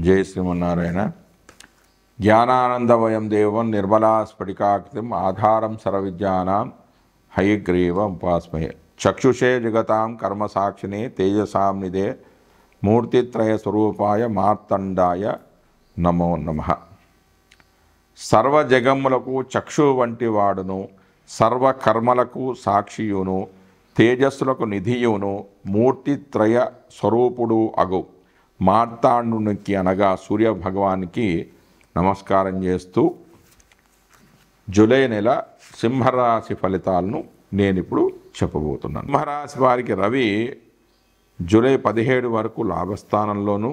జై శ్రీమన్నారాయణ. జ్ఞానానందమయం దేవం నిర్మలా స్ఫటికాకృతిం ఆధారం సర్వవిద్యానాం హయగ్రీవం ఉపాస్మహే. చక్షుషే జగతాం కర్మసాక్షినే తేజసాం నిదే మూర్తిత్రయ స్వరూపాయ మార్తండాయ నమో నమః. సర్వజగములకు చక్షు వంటి వాడును, సర్వకర్మలకు సాక్షియును, తేజస్సులకు నిధియును, మూర్తిత్రయ స్వరూపుడు అగు మార్తాండునికి అనగా సూర్య భగవానికి నమస్కారం చేస్తూ జూలై నెల సింహరాశి ఫలితాలను నేను ఇప్పుడు చెప్పబోతున్నాను. సింహరాశి వారికి రవి జూలై 17 వరకు లాభస్థానంలోను,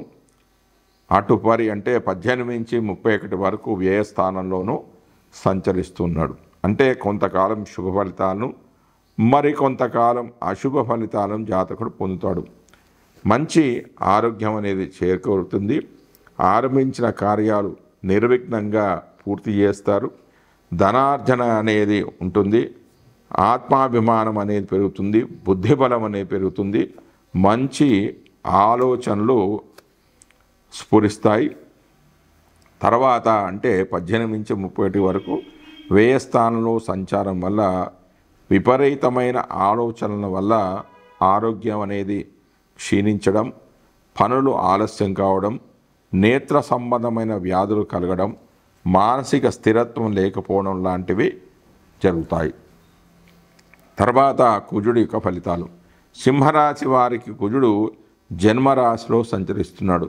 అటుపరి అంటే 18 నుంచి 31 వరకు వ్యయస్థానంలోనూ సంచరిస్తున్నాడు. అంటే కొంతకాలం శుభ ఫలితాలను, మరి కొంతకాలం అశుభ ఫలితాలను జాతకుడు పొందుతాడు. మంచి ఆరోగ్యం అనేది చేకూరుతుంది. ఆరంభించిన కార్యాలు నిర్విఘ్నంగా పూర్తి చేస్తారు. ధనార్జన అనేది ఉంటుంది. ఆత్మాభిమానం అనేది పెరుగుతుంది. బుద్ధిబలం అనేది పెరుగుతుంది. మంచి ఆలోచనలు స్ఫురిస్తాయి. తర్వాత అంటే 18 నుంచి 31 వరకు వ్యయస్థానంలో సంచారం వల్ల విపరీతమైన ఆలోచనల వల్ల ఆరోగ్యం అనేది క్షీణించడం, పనులు ఆలస్యం కావడం, నేత్ర సంబంధమైన వ్యాధులు కలగడం, మానసిక స్థిరత్వం లేకపోవడం లాంటివి జరుగుతాయి. తర్వాత కుజుడి యొక్క ఫలితాలు. సింహరాశి వారికి కుజుడు జన్మరాశిలో సంచరిస్తున్నాడు.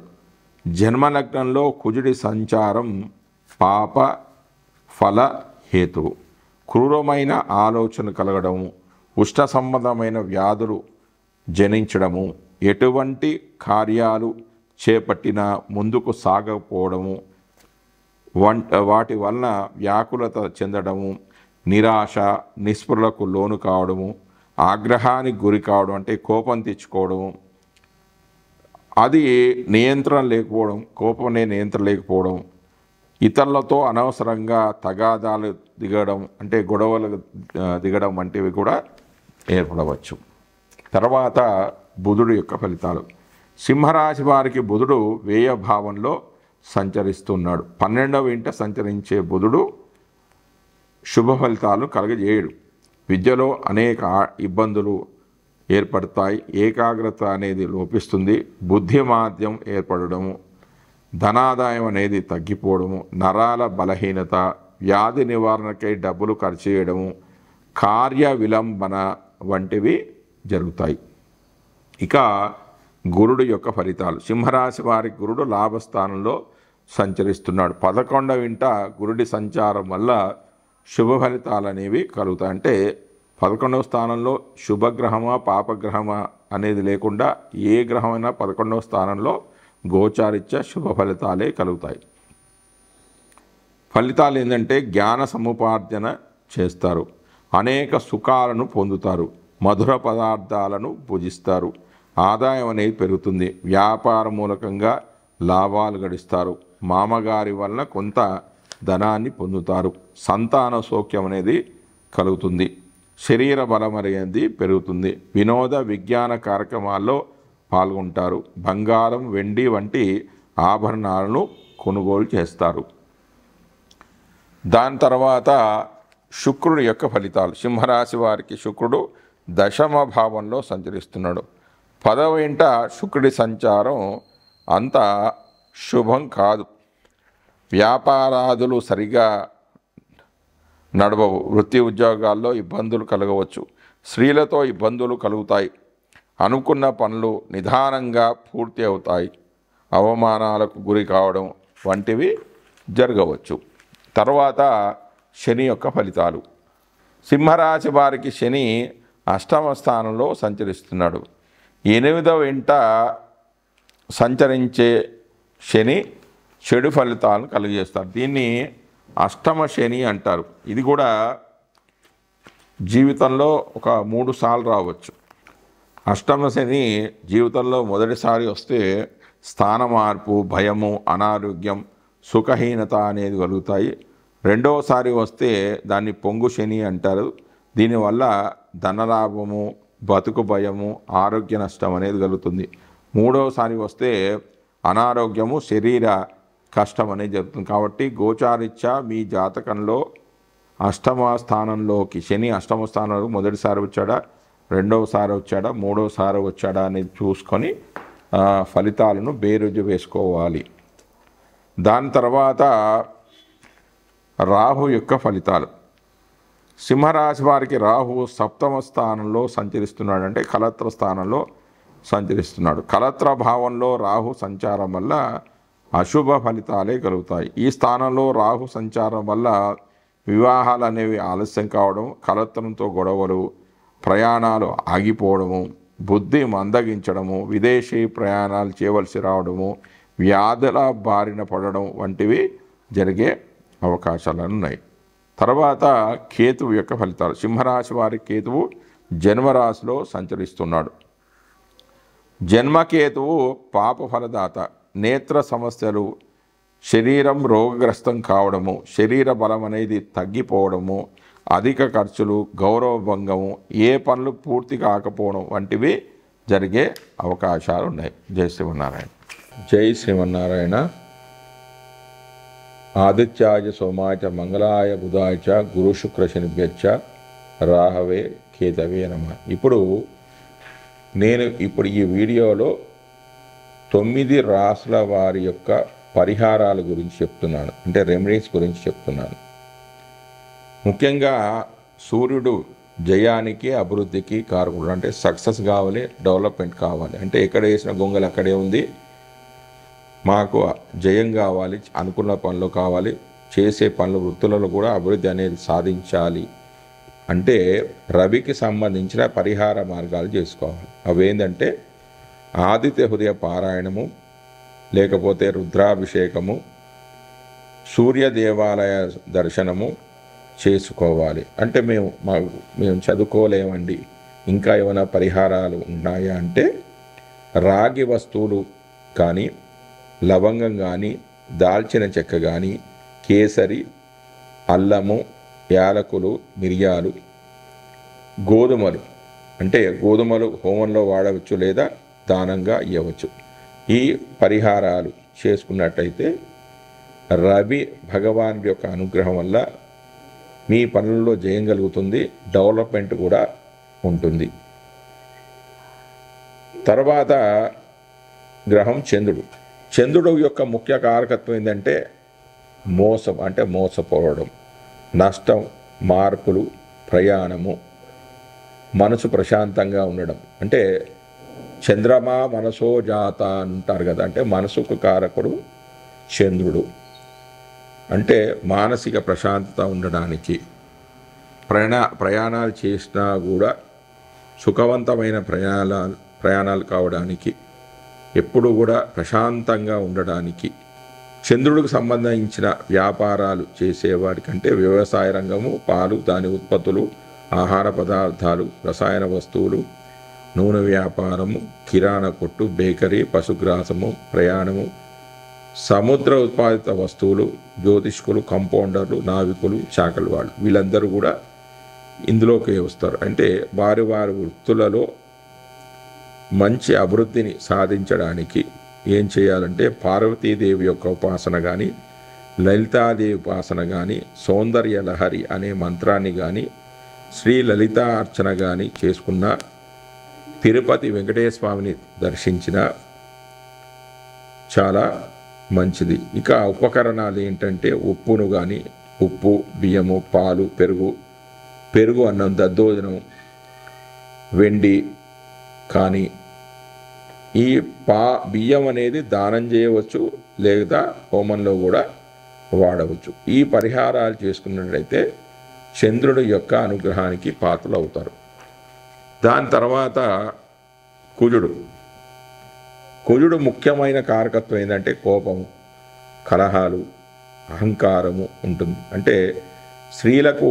జన్మలగ్నంలో కుజుడి సంచారం పాప ఫల హేతువు. క్రూరమైన ఆలోచన కలగడము, ఉష్ణ సంబంధమైన వ్యాధులు జనించడము, ఎటువంటి కార్యాలు చేపట్టినా ముందుకు సాగకపోవడము, వాటి వలన వ్యాకులత చెందడము, నిరాశ నిస్పృహలకు లోను కావడము, ఆగ్రహానికి గురి కావడం అంటే కోపం తెచ్చుకోవడము, అది నియంత్రణ లేకపోవడం, కోపమే నియంత్రణ లేకపోవడం, ఇతరులతో అనవసరంగా తగాదాలు దిగడం అంటే గొడవలు దిగడం వంటివి కూడా ఏర్పడవచ్చు. తర్వాత బుధుడు యొక్క ఫలితాలు. సింహరాశి వారికి బుధుడు వ్యయ భావంలో సంచరిస్తున్నాడు. 12వ ఇంట సంచరించే బుధుడు శుభ ఫలితాలు కలగజేయడు. విద్యలో అనేక ఇబ్బందులు ఏర్పడతాయి. ఏకాగ్రత అనేది లోపిస్తుంది. బుద్ధిమాంద్యం ఏర్పడము, ధనాదాయం అనేది తగ్గిపోవడము, నరాల బలహీనత, వ్యాధి నివారణకై డబ్బులు ఖర్చు చేయడము, కార్య విలంబన వంటివి జరుగుతాయి. ఇక గురుడు యొక్క ఫలితాలు. సింహరాశి వారికి గురుడు లాభస్థానంలో సంచరిస్తున్నాడు. 11వ ఇంట గురుడి సంచారం వల్ల శుభ ఫలితాలు అనేవి కలుగుతాయి. అంటే 11వ స్థానంలో శుభగ్రహమా పాపగ్రహమా అనేది లేకుండా ఏ గ్రహమైనా 11వ స్థానంలో గోచారిత్య శుభ ఫలితాలే కలుగుతాయి. ఫలితాలు ఏంటంటే జ్ఞాన సముపార్జన చేస్తారు, అనేక సుఖాలను పొందుతారు, మధుర పదార్థాలను భుజిస్తారు, ఆదాయం అనేది పెరుగుతుంది, వ్యాపార మూలకంగా లాభాలు గడిస్తారు, మామగారి వలన కొంత ధనాన్ని పొందుతారు, సంతాన సౌఖ్యం అనేది కలుగుతుంది, శరీర బలం అనేది పెరుగుతుంది, వినోద విజ్ఞాన కార్యక్రమాల్లో పాల్గొంటారు, బంగారం వెండి వంటి ఆభరణాలను కొనుగోలు చేస్తారు. దాని తర్వాత శుక్రుడి యొక్క ఫలితాలు. సింహరాశి వారికి శుక్రుడు 10వ భావంలో సంచరిస్తున్నాడు. 10వ ఇంట శుక్రుడి సంచారం అంత శుభం కాదు. వ్యాపారాదులు సరిగా నడవవు. వృత్తి ఉద్యోగాల్లో ఇబ్బందులు కలగవచ్చు. స్త్రీలతో ఇబ్బందులు కలుగుతాయి. అనుకున్న పనులు నిదానంగా పూర్తి అవుతాయి. అవమానాలకు గురి కావడం వంటివి జరగవచ్చు. తర్వాత శని యొక్క ఫలితాలు. సింహరాశి వారికి శని 8వ స్థానంలో సంచరిస్తున్నాడు. 8వ ఇంట సంచరించే శని చెడు ఫలితాలను కలిగజేస్తారు. దీన్ని అష్టమ శని అంటారు. ఇది కూడా జీవితంలో ఒక 3 సార్లు రావచ్చు. అష్టమ శని జీవితంలో మొదటిసారి వస్తే స్థాన మార్పు, భయము, అనారోగ్యం, సుఖహీనత అనేది కలుగుతాయి. రెండవసారి వస్తే దాన్ని పొంగు శని అంటారు. దీనివల్ల ధనలాభము, బతుకు భయము, ఆరోగ్య నష్టం అనేది కలుగుతుంది. మూడవసారి వస్తే అనారోగ్యము, శరీర కష్టం అనేది జరుగుతుంది. కాబట్టి గోచారీత్యా మీ జాతకంలో అష్టమ స్థానంలోకి శని అష్టమ స్థానంలో మొదటిసారి వచ్చాడా, రెండవసారి వచ్చాడా, మూడవసారి వచ్చాడా అనేది చూసుకొని ఫలితాలను బేరుజు వేసుకోవాలి. దాని తర్వాత రాహు యొక్క ఫలితాలు. సింహరాశి వారికి రాహు సప్తమ స్థానంలో సంచరిస్తున్నాడు, అంటే కలత్ర స్థానంలో సంచరిస్తున్నాడు. కలత్ర భావంలో రాహు సంచారం వల్ల అశుభ ఫలితాలే కలుగుతాయి. ఈ స్థానంలో రాహు సంచారం వల్ల వివాహాలు అనేవి ఆలస్యం కావడం, కలత్రంతో గొడవలు, ప్రయాణాలు ఆగిపోవడము, బుద్ధి మందగించడము, విదేశీ ప్రయాణాలు చేయవలసి రావడము, వ్యాధుల బారిన పడడం వంటివి జరిగే అవకాశాలు ఉన్నాయి. తర్వాత కేతువు యొక్క ఫలితాలు. సింహరాశి వారి కేతువు జన్మరాశిలో సంచరిస్తున్నాడు. జన్మకేతువు పాప ఫలదాత. నేత్ర సమస్యలు, శరీరం రోగగ్రస్తం కావడము, శరీర బలం అనేది తగ్గిపోవడము, అధిక ఖర్చులు, గౌరవభంగము, ఏ పనులు పూర్తి కాకపోవడం వంటివి జరిగే అవకాశాలు ఉన్నాయి. జై శ్రీమన్నారాయణ. జై శ్రీమన్నారాయణ. ఆదిత్యాయ సోమాయ మంగళాయ బుధాయ చ గురు శుక్ర శనిభ్యచ్చ రాహవే కేతవే నమః. ఇప్పుడు ఈ వీడియోలో 9 రాశుల వారి యొక్క పరిహారాల గురించి చెప్తున్నాను, అంటే రెమెడీస్ గురించి చెప్తున్నాను. ముఖ్యంగా సూర్యుడు జయానికి, అభివృద్ధికి కారకుడు. అంటే సక్సెస్ కావాలి, డెవలప్మెంట్ కావాలి. అంటే ఎక్కడ వేసిన గొంగలు అక్కడే ఉంది. మాకు జయం కావాలి, అనుకున్న పనులు కావాలి, చేసే పనులు వృత్తులలో కూడా అభివృద్ధి అనేది సాధించాలి అంటే రవికి సంబంధించిన పరిహార మార్గాలు చేసుకోవాలి. అవేంటంటే ఆదిత్య హృదయ పారాయణము, లేకపోతే రుద్రాభిషేకము, సూర్య దేవాలయ దర్శనము చేసుకోవాలి. అంటే మేము చదువుకోలేమండి, ఇంకా ఏమైనా పరిహారాలు ఉన్నాయా అంటే రాగి వస్తువులు కానీ, లవంగం కానీ, దాల్చిన చెక్క కానీ, కేసరి, అల్లము, యాలకులు, మిరియాలు, గోధుమలు, అంటే గోధుమలు హోమంలో వాడవచ్చు లేదా దానంగా ఇవ్వవచ్చు. ఈ పరిహారాలు చేసుకున్నట్టయితే రవి భగవాన్ యొక్క అనుగ్రహం వల్ల మీ పనుల్లో జయం కలుగుతుంది, డెవలప్మెంట్ కూడా ఉంటుంది. తర్వాత గ్రహం చంద్రుడు. చంద్రుడు యొక్క ముఖ్య కారకత్వం ఏంటంటే మోసం, అంటే మోసపోవడం, నష్టం, మార్పులు, ప్రయాణము, మనసు ప్రశాంతంగా ఉండడం. అంటే చంద్రమా మనసో జాత అంటారు కదా, అంటే మనసుకు కారకుడు చంద్రుడు. అంటే మానసిక ప్రశాంతత ఉండడానికి, ప్రయాణాలు చేసినా కూడా సుఖవంతమైన ప్రయాణాలు కావడానికి, ఎప్పుడు కూడా ప్రశాంతంగా ఉండడానికి, చంద్రుడికి సంబంధించిన వ్యాపారాలు చేసేవాడికంటే వ్యవసాయ రంగము, పాలు, దాని ఉత్పత్తులు, ఆహార పదార్థాలు, రసాయన వస్తువులు, నూనె వ్యాపారము, కిరాణా కొట్టు, బేకరీ, పశుగ్రాసము, ప్రయాణము, సముద్ర ఉత్పాదిత వస్తువులు, జ్యోతిష్కులు, కంపౌండర్లు, నావికులు, చాకలి వాళ్ళు, వీళ్ళందరూ కూడా ఇందులోకి వస్తారు. అంటే వారి వృత్తులలో మంచి అభివృద్ధిని సాధించడానికి ఏం చేయాలంటే పార్వతీదేవి యొక్క ఉపాసన కానీ, లలితాదేవి ఉపాసన కానీ, సౌందర్య లహరి అనే మంత్రాన్ని కానీ, శ్రీ లలితా అర్చన కానీ చేసుకున్న, తిరుపతి వెంకటేశ్వర స్వామిని దర్శించిన చాలా మంచిది. ఇక ఉపకరణాలు ఏంటంటే ఉప్పును కానీ, ఉప్పు, బియ్యము, పాలు, పెరుగు అన్నం, దద్దోజనం, వెండి కానీ, ఈ బియ్యం అనేది దానం చేయవచ్చు లేదా హోమంలో కూడా వాడవచ్చు. ఈ పరిహారాలు చేసుకున్నట్లయితే చంద్రుడి యొక్క అనుగ్రహానికి పాత్రలు అవుతారు. దాని తర్వాత కుజుడు ముఖ్యమైన కారకత్వం ఏంటంటే కోపము, కలహాలు, అహంకారము ఉంటుంది. అంటే స్త్రీలకు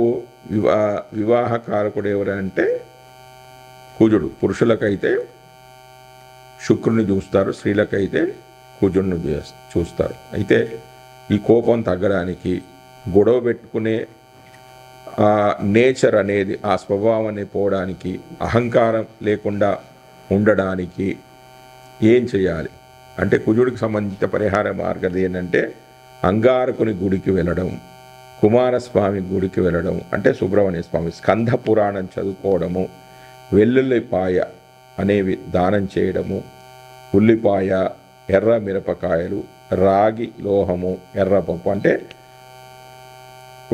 వివాహ కారకుడు ఎవరంటే కుజుడు. పురుషులకైతే శుక్రుని చూస్తారు, స్త్రీలకైతే కుజుడిని చూస్తారు. అయితే ఈ కోపం తగ్గడానికి, గొడవ పెట్టుకునే నేచర్ అనేది, ఆ స్వభావం అనేది పోవడానికి, అహంకారం లేకుండా ఉండడానికి ఏం చేయాలి? అంటే కుజుడికి సంబంధించిన పరిహార మార్గం ఏంటంటే అంగారకుని గుడికి వెళ్ళడం, కుమారస్వామి గుడికి వెళ్ళడం, అంటే సుబ్రహ్మణ్య స్వామి, స్కంద పురాణం చదువుకోవడము, వెల్లుల్లిపాయ అనేవి దానం చేయడము, ఉల్లిపాయ, ఎర్ర మిరపకాయలు, రాగి లోహము, ఎర్రపప్పు, అంటే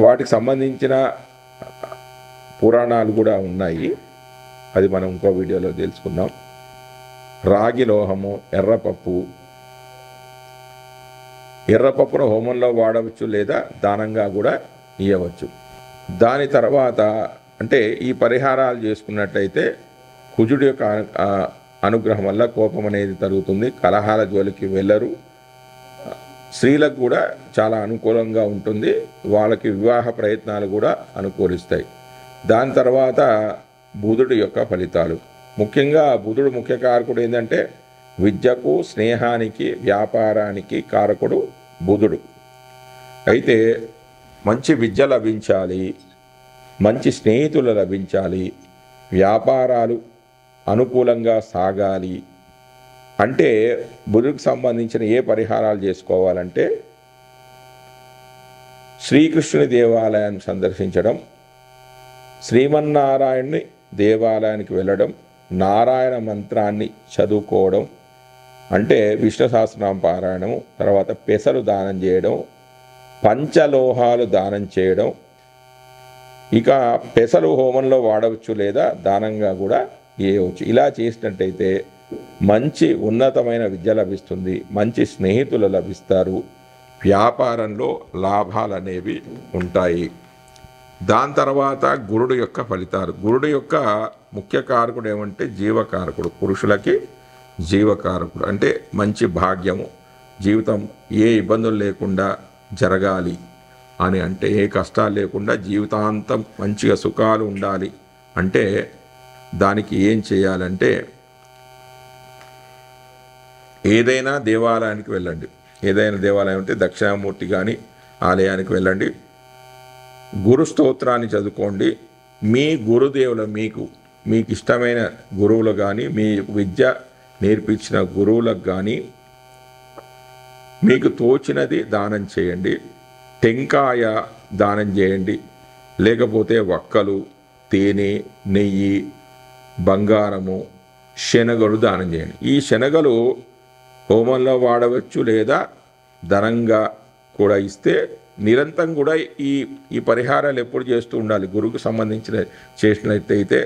వాటికి సంబంధించిన పురాణాలు కూడా ఉన్నాయి, అది మనం ఇంకో వీడియోలో తెలుసుకుందాం. రాగి లోహము, ఎర్రపప్పును హోమంలో వాడవచ్చు లేదా దానంగా కూడా ఇవ్వవచ్చు. దాని తర్వాత అంటే ఈ పరిహారాలు చేసుకున్నట్లయితే కుజుడి యొక్క అనుగ్రహం వల్ల కోపం అనేది తరుగుతుంది, కలహాల జోలికి వెళ్ళరు, స్త్రీలకు కూడా చాలా అనుకూలంగా ఉంటుంది, వాళ్ళకి వివాహ ప్రయత్నాలు కూడా అనుకూలిస్తాయి. దాని తర్వాత బుధుడి యొక్క ఫలితాలు, ముఖ్యంగా బుధుడు ముఖ్య కారకుడు ఏంటంటే విద్యకు, స్నేహానికి, వ్యాపారానికి కారకుడు బుధుడు. అయితే మంచి విద్య లభించాలి, మంచి స్నేహితులు లభించాలి, వ్యాపారాలు అనుకూలంగా సాగాలి అంటే బుధుడికి సంబంధించిన ఏ పరిహారాలు చేసుకోవాలంటే శ్రీకృష్ణుని దేవాలయాన్ని సందర్శించడం, శ్రీమన్నారాయణుని దేవాలయానికి వెళ్ళడం, నారాయణ మంత్రాన్ని చదువుకోవడం, అంటే విష్ణు సహస్రనామ పారాయణము, తర్వాత పెసలు దానం చేయడం, పంచలోహాలు దానం చేయడం. ఇక పెసలు హోమంలో వాడవచ్చు లేదా దానంగా కూడా చేయవచ్చు. ఇలా చేసినట్టయితే మంచి ఉన్నతమైన విద్య లభిస్తుంది, మంచి స్నేహితులు లభిస్తారు, వ్యాపారంలో లాభాలు అనేవి ఉంటాయి. దాని తర్వాత గురుడు యొక్క ఫలితాలు. గురుడు యొక్క ముఖ్య కారకుడు ఏమంటే జీవకారకుడు, పురుషులకి జీవకారకుడు, అంటే మంచి భాగ్యము, జీవితం ఏ ఇబ్బందులు లేకుండా జరగాలి అని, అంటే ఏ కష్టాలు లేకుండా జీవితాంతం మంచిగా సుఖాలు ఉండాలి అంటే దానికి ఏం చేయాలంటే ఏదైనా దేవాలయానికి వెళ్ళండి, ఏదైనా దేవాలయం అంటే దక్షిణామూర్తి కానీ ఆలయానికి వెళ్ళండి, గురు స్తోత్రాన్ని చదువుకోండి, మీ గురుదేవుల మీకు ఇష్టమైన గురువులు కానీ మీ విద్య నేర్పించిన గురువులకు కానీ మీకు తోచినది దానం చేయండి. టెంకాయ దానం చేయండి, లేకపోతే వక్కలు, తేనె, నెయ్యి, బంగారము, శనగలు దానం చేయండి. ఈ శనగలు హోమంలో వాడవచ్చు లేదా ధనంగా కూడా ఇస్తే నిరంతరం కూడా ఈ పరిహారాలు ఎప్పుడు చేస్తూ ఉండాలి. గురువుకు సంబంధించిన చేసినట్లయితే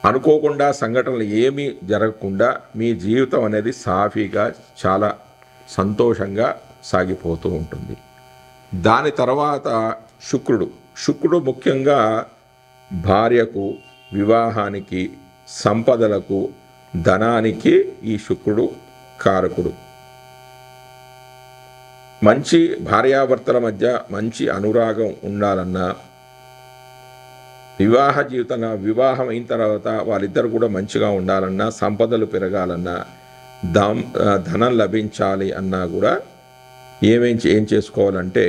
అనుకోకుండా సంఘటనలు ఏమీ జరగకుండా మీ జీవితం అనేది సాఫీగా చాలా సంతోషంగా సాగిపోతూ ఉంటుంది. దాని తర్వాత శుక్రుడు ముఖ్యంగా భార్యకు, వివాహానికి, సంపదలకు, ధనానికి ఈ శుక్రుడు కారకుడు. మంచి భార్యాభర్తల మధ్య మంచి అనురాగం ఉండాలన్నా, వివాహం అయిన తర్వాత వాళ్ళిద్దరు కూడా మంచిగా ఉండాలన్నా, సంపదలు పెరగాలన్నా, ధనం లభించాలి అన్నా కూడా ఏం చేసుకోవాలంటే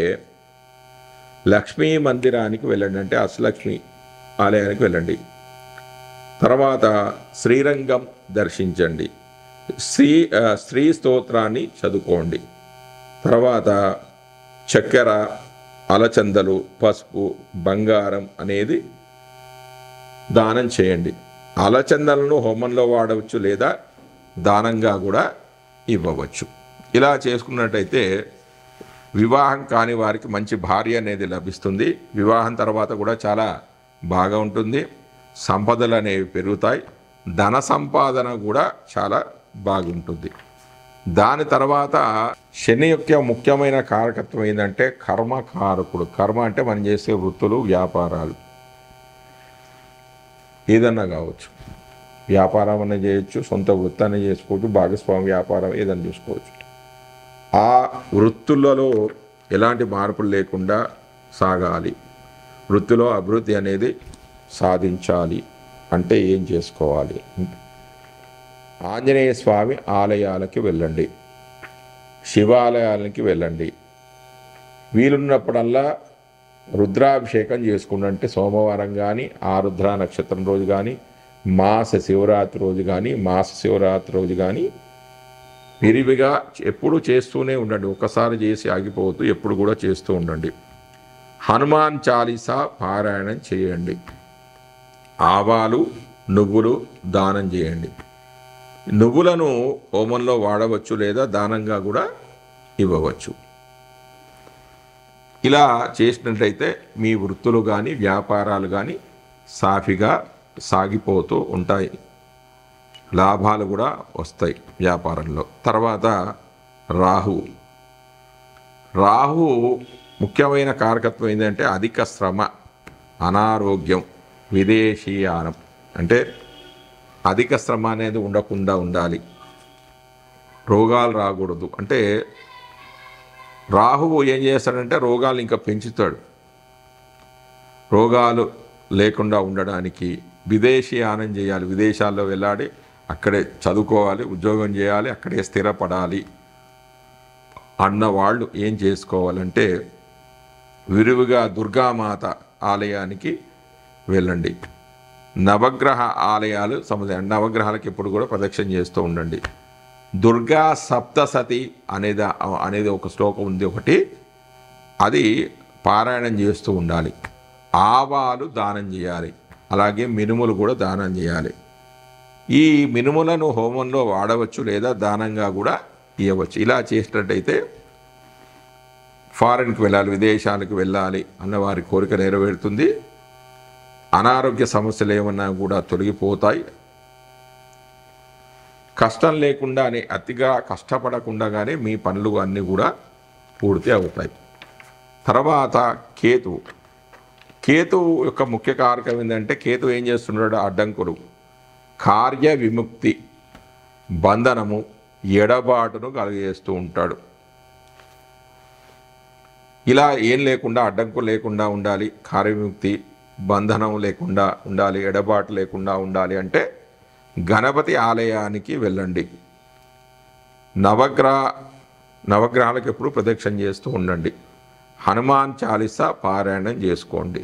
లక్ష్మీ మందిరానికి వెళ్ళండి, అంటే అష్టలక్ష్మి ఆలయానికి వెళ్ళండి. తర్వాత శ్రీరంగం దర్శించండి, శ్రీ స్తోత్రాన్ని చదువుకోండి. తర్వాత చక్కెర, అలచందలు, పసుపు, బంగారం అనేది దానం చేయండి. అలచందలను హోమంలో వాడవచ్చు లేదా దానంగా కూడా ఇవ్వవచ్చు. ఇలా చేసుకున్నట్టయితే వివాహం కాని వారికి మంచి భార్య అనేది లభిస్తుంది. వివాహం తర్వాత కూడా చాలా బాగా ఉంటుంది, సంపదలు అనేవి పెరుగుతాయి, ధన సంపాదన కూడా చాలా బాగుంటుంది. దాని తర్వాత శని యొక్క ముఖ్యమైన కారకత్వం ఏంటంటే కర్మకారకుడు. కర్మ అంటే మనం చేసే వృత్తులు, వ్యాపారాలు ఏదన్నా కావచ్చు, వ్యాపారం అనే చేయొచ్చు, సొంత వృత్తాన్ని చేసుకోవచ్చు, భాగస్వామి వ్యాపారం ఏదైనా చూసుకోవచ్చు. ఆ వృత్తులలో ఎలాంటి మార్పులు లేకుండా సాగాలి, వృత్తిలో అభివృద్ధి అనేది సాధించాలి అంటే ఏం చేసుకోవాలి? ఆంజనేయ స్వామి ఆలయాలకి వెళ్ళండి, శివాలయాలకి వెళ్ళండి, వీలున్నప్పుడల్లా రుద్రాభిషేకం చేసుకుంటే సోమవారం కానీ, ఆరుద్ర నక్షత్రం రోజు కానీ, మాస శివరాత్రి రోజు కానీ మాస శివరాత్రి రోజు కానీ విరివిగా ఎప్పుడు చేస్తూనే ఉండండి. ఒకసారి చేసి ఆగిపోవద్దు, ఎప్పుడు కూడా చేస్తూ ఉండండి. హనుమాన్ చాలీసా పారాయణం చేయండి. ఆవాలు నువ్వులు దానం చేయండి. నువ్వులను హోమంలో వాడవచ్చు లేదా దానంగా కూడా ఇవ్వవచ్చు. ఇలా చేసినట్లయితే మీ వృత్తులు కానీ వ్యాపారాలు కానీ సాఫీగా సాగిపోతూ ఉంటాయి. లాభాలు కూడా వస్తాయి వ్యాపారంలో. తర్వాత రాహు ముఖ్యమైన కారకత్వం ఏంటంటే అధిక శ్రమ, అనారోగ్యం, విదేశీయానం. అంటే అధిక శ్రమ అనేది ఉండకుండా ఉండాలి, రోగాలు రాకూడదు. అంటే రాహువు ఏం చేస్తాడంటే రోగాలు ఇంకా పెంచుతాడు. రోగాలు లేకుండా ఉండడానికి విదేశీయానం చేయాలి. విదేశాల్లో వెళ్ళాలి, అక్కడే చదువుకోవాలి, ఉద్యోగం చేయాలి, అక్కడే స్థిరపడాలి అన్నవాళ్ళు ఏం చేసుకోవాలంటే విరివిగా దుర్గామాత ఆలయానికి వెళ్ళండి. నవగ్రహ ఆలయాలు నవగ్రహాలకు ఎప్పుడు కూడా ప్రదక్షిణ చేస్తూ ఉండండి. దుర్గా సప్తసతి అనేది ఒక శ్లోకం ఉంది ఒకటి, అది పారాయణం చేస్తూ ఉండాలి. ఆవాలు దానం చేయాలి, అలాగే మినుములు కూడా దానం చేయాలి. ఈ మినుములను హోమంలో వాడవచ్చు లేదా దానంగా కూడా ఇవ్వచ్చు. ఇలా చేసినట్టయితే ఫారెన్కి వెళ్ళాలి, విదేశాలకు వెళ్ళాలి అన్న వారి కోరిక నెరవేరుతుంది. అనారోగ్య సమస్యలు ఏమన్నా కూడా తొలగిపోతాయి. కష్టం లేకుండానే, అతిగా కష్టపడకుండానే మీ పనులు అన్నీ కూడా పూర్తి అవుతాయి. తర్వాత కేతువు యొక్క ముఖ్య కారకం ఏంటంటే కేతు ఏం చేస్తున్నాడు? అడ్డంకులు, కార్య విముక్తి, బంధనము, ఎడబాటును కలిగజేస్తూ ఉంటాడు. ఇలా ఏం లేకుండా, అడ్డంకులు లేకుండా ఉండాలి, కార్యవిముక్తి, బంధనం లేకుండా ఉండాలి, ఎడబాటు లేకుండా ఉండాలి అంటే గణపతి ఆలయానికి వెళ్ళండి. నవగ్రహాలకు ఎప్పుడు ప్రదక్షిణ చేస్తూ ఉండండి. హనుమాన్ చాలీసా పారాయణం చేసుకోండి.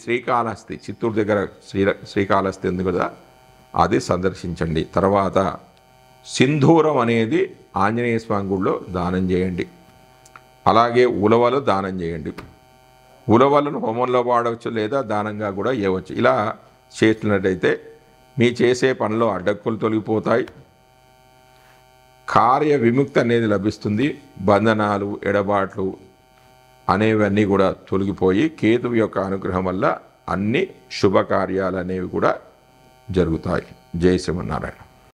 శ్రీకాళహస్తి చిత్తూరు దగ్గర శ్రీకాళహస్తి ఉంది కదా, అది సందర్శించండి. తర్వాత సింధూరం అనేది ఆంజనేయ స్వామి గుడిలో దానం చేయండి. అలాగే ఉలవలు దానం చేయండి. ఉలవలను హోమంలో వాడవచ్చు లేదా దానంగా కూడా ఇవ్వచ్చు. ఇలా చేసినట్టయితే మీ చేసే పనిలో అడ్డంకులు తొలగిపోతాయి, కార్య విముక్తి అనేది లభిస్తుంది, బంధనాలు ఎడబాట్లు అనేవన్నీ కూడా తొలగిపోయి కేతువు యొక్క అనుగ్రహం వల్ల అన్ని శుభకార్యాలు అనేవి కూడా జరుగుతాయి. జై శ్రీమన్నారాయణ.